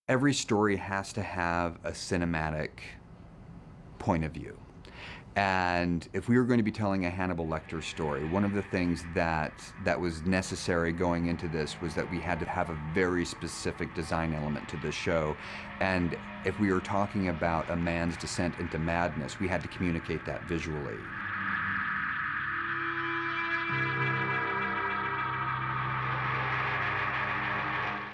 Every story has to have a cinematic point of view. And if we were going to be telling a Hannibal Lecter story, one of the things that was necessary going into this was that we had to have a very specific design element to this show. And if we were talking about a man's descent into madness, we had to communicate that visually.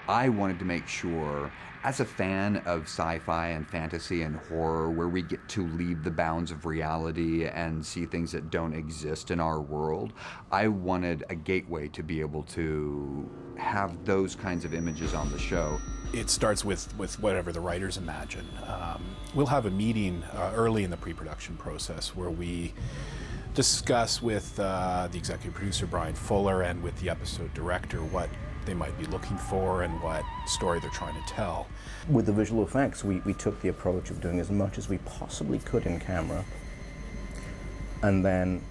I wanted to make sure, as a fan of sci-fi and fantasy and horror, where we get to leave the bounds of reality and see things that don't exist in our world, I wanted a gateway to be able to have those kinds of images on the show. It starts with whatever the writers imagine. We'll have a meeting early in the pre-production process where we discuss with the executive producer, Brian Fuller, and with the episode director what they might be looking for and what story they're trying to tell. With the visual effects, we took the approach of doing as much as we possibly could in camera and then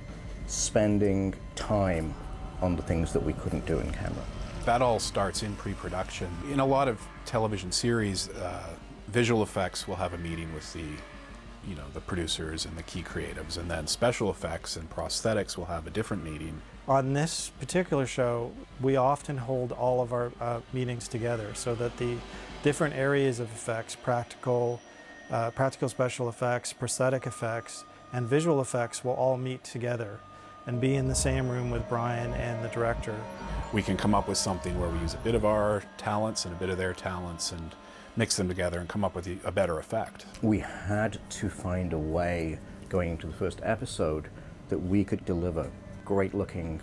spending time on the things that we couldn't do in camera. That all starts in pre-production. In a lot of television series, visual effects will have a meeting with the producers and the key creatives, and then special effects and prosthetics will have a different meeting. On this particular show, we often hold all of our meetings together so that the different areas of effects, practical special effects, prosthetic effects, and visual effects will all meet together and be in the same room with Brian and the director. We can come up with something where we use a bit of our talents and a bit of their talents and mix them together and come up with a better effect. We had to find a way, going into the first episode, that we could deliver great-looking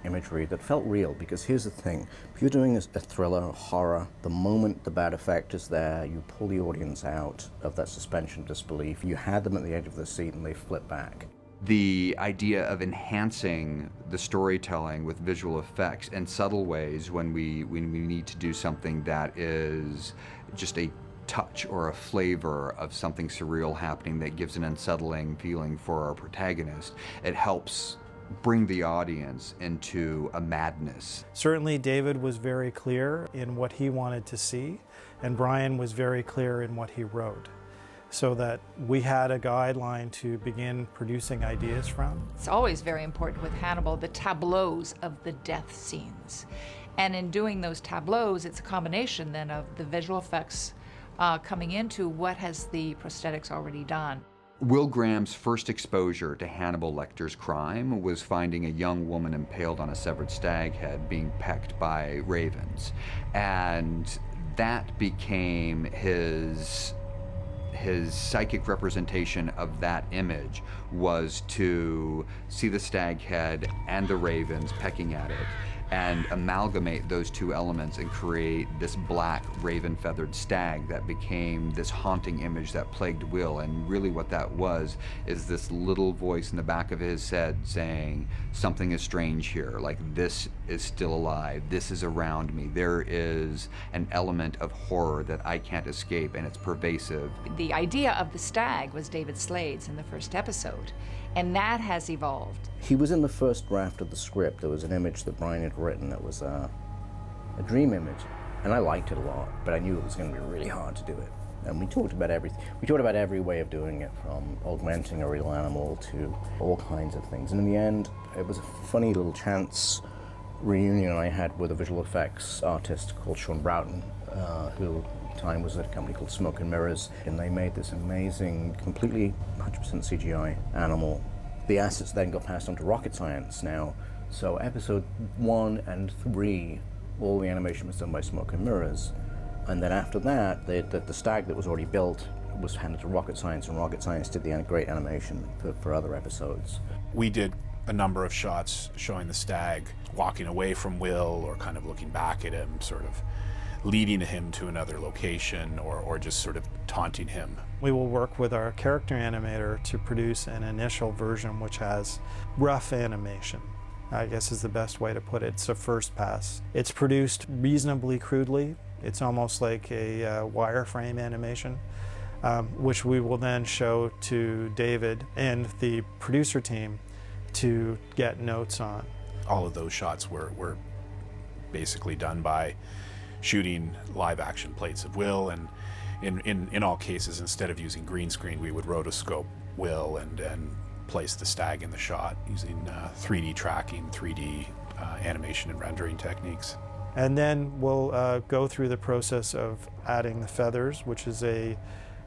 imagery that felt real, because here's the thing, if you're doing a thriller or horror, the moment the bad effect is there, you pull the audience out of that suspension of disbelief. You had them at the edge of the seat and they flip back. The idea of enhancing the storytelling with visual effects in subtle ways when we need to do something that is just a touch or a flavor of something surreal happening that gives an unsettling feeling for our protagonist, it helps bring the audience into a madness. Certainly David was very clear in what he wanted to see, and Brian was very clear in what he wrote, so that we had a guideline to begin producing ideas from. It's always very important with Hannibal, the tableaus of the death scenes. And in doing those tableaus, it's a combination then of the visual effects coming into what has the prosthetics already done. Will Graham's first exposure to Hannibal Lecter's crime was finding a young woman impaled on a severed stag head being pecked by ravens. And that became his psychic representation of that image, was to see the stag head and the ravens pecking at it and amalgamate those two elements and create this black raven-feathered stag that became this haunting image that plagued Will. And really what that was is this little voice in the back of his head saying, something is strange here, like this is still alive, this is around me, there is an element of horror that I can't escape, and it's pervasive. The idea of the stag was David Slade's in the first episode, and that has evolved. He was in the first draft of the script. There was an image that Brian had written that was a dream image, and I liked it a lot, but I knew it was going to be really hard to do it. And we talked about everything. We talked about every way of doing it, from augmenting a real animal to all kinds of things. And in the end, it was a funny little chance reunion I had with a visual effects artist called Sean Broughton, who at the time was at a company called Smoke and Mirrors, and they made this amazing, completely 100% CGI animal. The assets then got passed on to Rocket Science now. So episode 1 and 3, all the animation was done by Smoke and Mirrors. And then after that, the stag that was already built was handed to Rocket Science, and Rocket Science did the great animation for other episodes. We did a number of shots showing the stag walking away from Will, or kind of looking back at him, sort of leading him to another location, or just sort of taunting him. We will work with our character animator to produce an initial version which has rough animation, I guess is the best way to put it. It's a first pass. It's produced reasonably crudely. It's almost like a wireframe animation, which we will then show to David and the producer team to get notes on. All of those shots were basically done by shooting live action plates of Will, and in all cases, instead of using green screen, we would rotoscope Will and place the stag in the shot using 3D tracking, 3D animation and rendering techniques. And then we'll go through the process of adding the feathers, which is a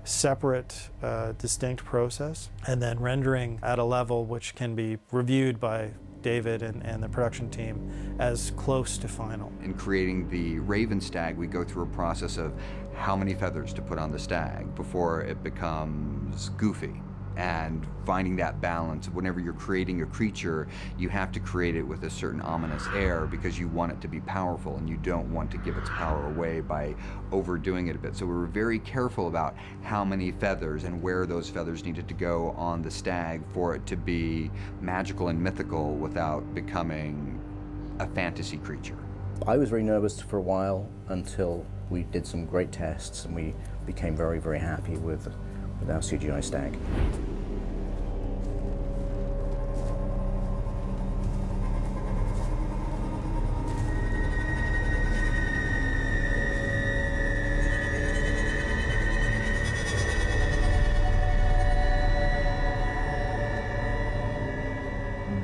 separate, distinct process, and then rendering at a level which can be reviewed by David and the production team as close to final. In creating the ravenstag, we go through a process of how many feathers to put on the stag before it becomes goofy. And finding that balance. Whenever you're creating a creature, you have to create it with a certain ominous air because you want it to be powerful and you don't want to give its power away by overdoing it a bit. So we were very careful about how many feathers and where those feathers needed to go on the stag for it to be magical and mythical without becoming a fantasy creature. I was very nervous for a while until we did some great tests and we became very, very happy with our CGI stag.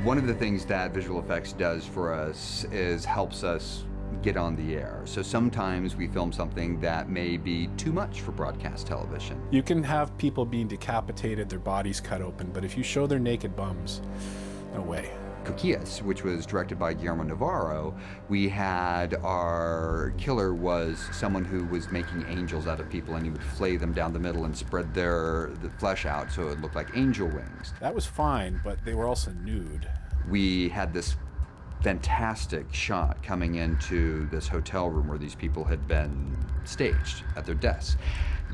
One of the things that visual effects does for us is helps us get on the air. So sometimes we film something that may be too much for broadcast television. You can have people being decapitated, their bodies cut open, but if you show their naked bums, no way. Coquillas, which was directed by Guillermo Navarro, we had our killer was someone who was making angels out of people, and he would flay them down the middle and spread the flesh out so it looked like angel wings. That was fine, but they were also nude. We had this fantastic shot coming into this hotel room where these people had been staged at their desks.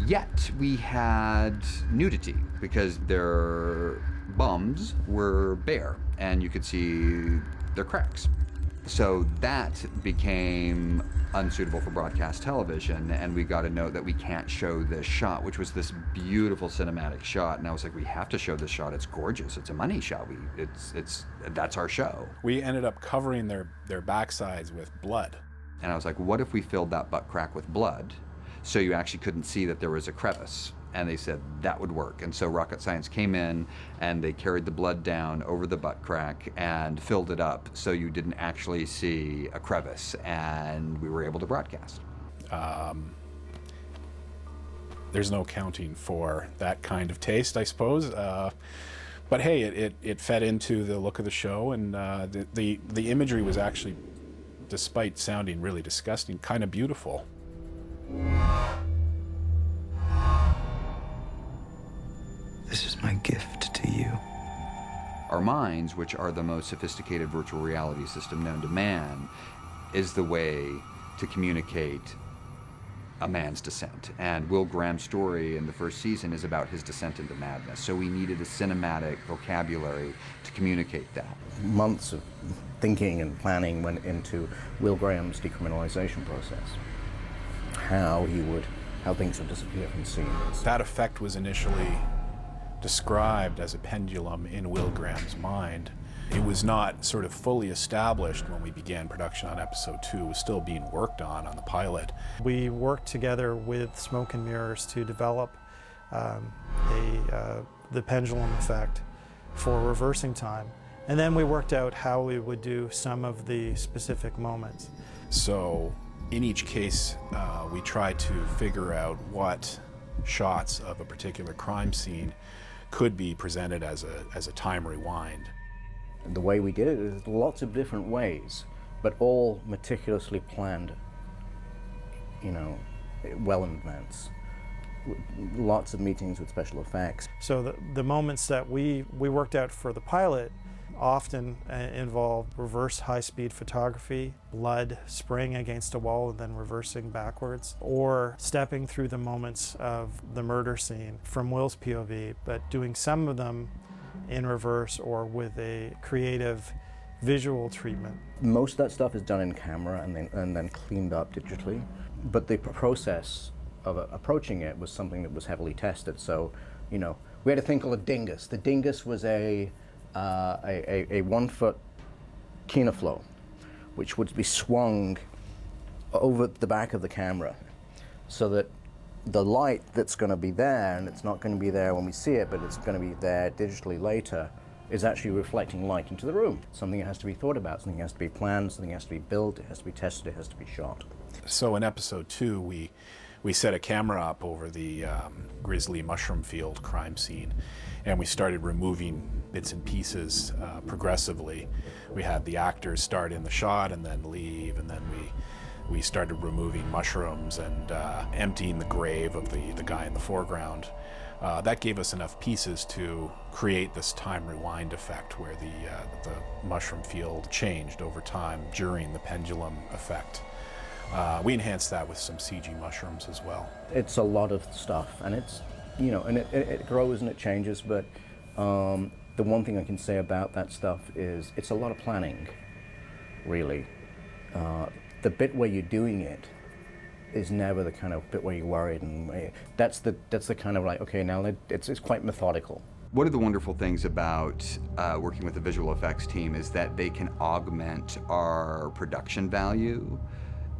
Yet we had nudity because their bums were bare and you could see their cracks. So that became unsuitable for broadcast television, and we got a note that we can't show this shot, which was this beautiful cinematic shot. And I was like, we have to show this shot. It's gorgeous. It's a money shot. That's our show. We ended up covering their backsides with blood. And I was like, what if we filled that butt crack with blood so you actually couldn't see that there was a crevice? And they said that would work. And so Rocket Science came in and they carried the blood down over the butt crack and filled it up so you didn't actually see a crevice, and we were able to broadcast. There's no accounting for that kind of taste, I suppose. But hey, it fed into the look of the show, and the imagery was actually, despite sounding really disgusting, kind of beautiful. This is my gift to you. Our minds, which are the most sophisticated virtual reality system known to man, is the way to communicate a man's descent. And Will Graham's story in the first season is about his descent into madness. So we needed a cinematic vocabulary to communicate that. Months of thinking and planning went into Will Graham's decriminalization process. How things would disappear from scenes. That effect was initially described as a pendulum in Will Graham's mind. It was not sort of fully established when we began production on episode 2. It was still being worked on the pilot. We worked together with Smoke and Mirrors to develop the pendulum effect for reversing time. And then we worked out how we would do some of the specific moments. So in each case, we tried to figure out what shots of a particular crime scene could be presented as a time rewind. The way we did it is lots of different ways, but all meticulously planned, well in advance. Lots of meetings with special effects. So the moments that we worked out for the pilot often involve reverse high-speed photography, blood spraying against a wall and then reversing backwards, or stepping through the moments of the murder scene from Will's POV, but doing some of them in reverse or with a creative visual treatment. Most of that stuff is done in camera and then cleaned up digitally, but the process of approaching it was something that was heavily tested. So, we had a thing called a dingus. The dingus was a 1 foot Kino flow, which would be swung over the back of the camera, so that the light that's going to be there, and it's not going to be there when we see it, but it's going to be there digitally later, is actually reflecting light into the room. Something that has to be thought about, something has to be planned, something has to be built, it has to be tested, it has to be shot. So in episode 2, we set a camera up over the Grizzly mushroom field crime scene, and we started removing bits and pieces progressively. We had the actors start in the shot and then leave, and then we started removing mushrooms and emptying the grave of the guy in the foreground. That gave us enough pieces to create this time rewind effect where the mushroom field changed over time during the pendulum effect. We enhanced that with some CG mushrooms as well. It's a lot of stuff, and it's, you know, and it grows and it changes, but the one thing I can say about that stuff is it's a lot of planning, really. The bit where you're doing it is never the kind of bit where you're worried, and that's the kind of like, okay, now it's quite methodical. One of the wonderful things about working with the visual effects team is that they can augment our production value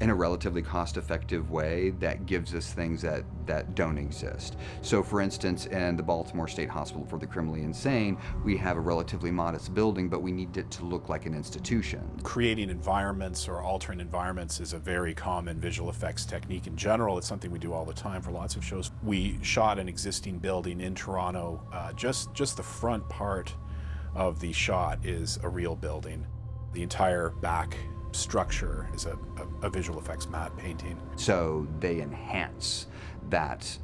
in a relatively cost-effective way that gives us things that don't exist. So for instance, in the Baltimore State Hospital for the Criminally Insane, we have a relatively modest building, but we need it to look like an institution. Creating environments or altering environments is a very common visual effects technique in general. It's something we do all the time for lots of shows. We shot an existing building in Toronto. Just the front part of the shot is a real building. The entire back structure is a visual effects matte painting. So they enhance that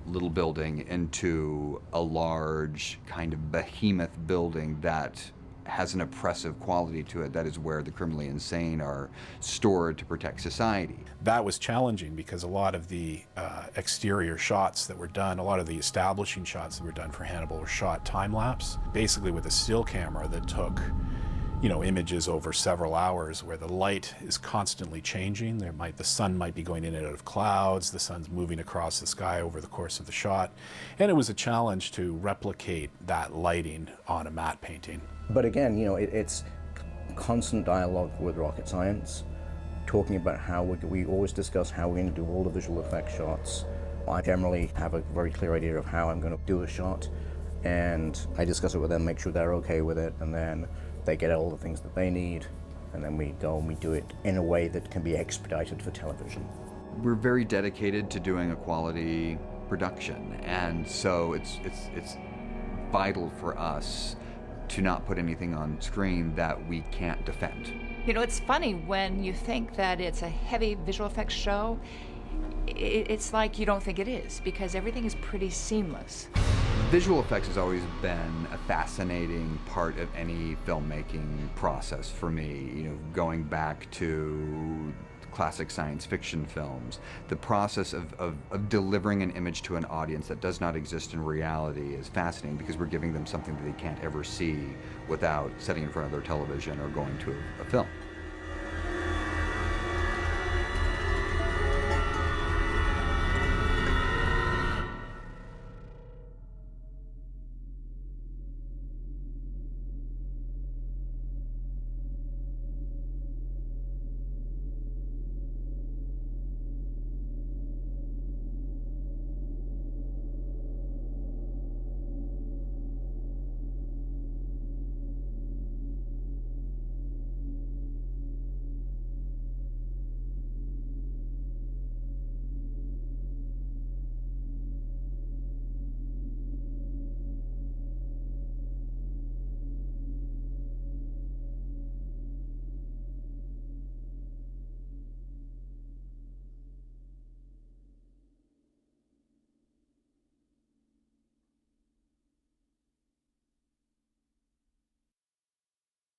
little building into a large kind of behemoth building that has an oppressive quality to it. That is where the criminally insane are stored to protect society. That was challenging because a lot of the exterior shots that were done, a lot of the establishing shots that were done for Hannibal were shot time-lapse, basically with a still camera that took, you know, images over several hours where the light is constantly changing. The sun might be going in and out of clouds, the sun's moving across the sky over the course of the shot. And it was a challenge to replicate that lighting on a matte painting. But again, you know, it's constant dialogue with rocket science, talking about how we always discuss how we're going to do all the visual effects shots. I generally have a very clear idea of how I'm going to do a shot, and I discuss it with them, make sure they're okay with it, and then they get all the things that they need, and then we go and we do it in a way that can be expedited for television. We're very dedicated to doing a quality production, and so it's vital for us to not put anything on screen that we can't defend. You know, it's funny when you think that it's a heavy visual effects show, it's like you don't think it is, because everything is pretty seamless. Visual effects has always been a fascinating part of any filmmaking process for me. You know, going back to classic science fiction films, the process of delivering an image to an audience that does not exist in reality is fascinating because we're giving them something that they can't ever see without sitting in front of their television or going to a film.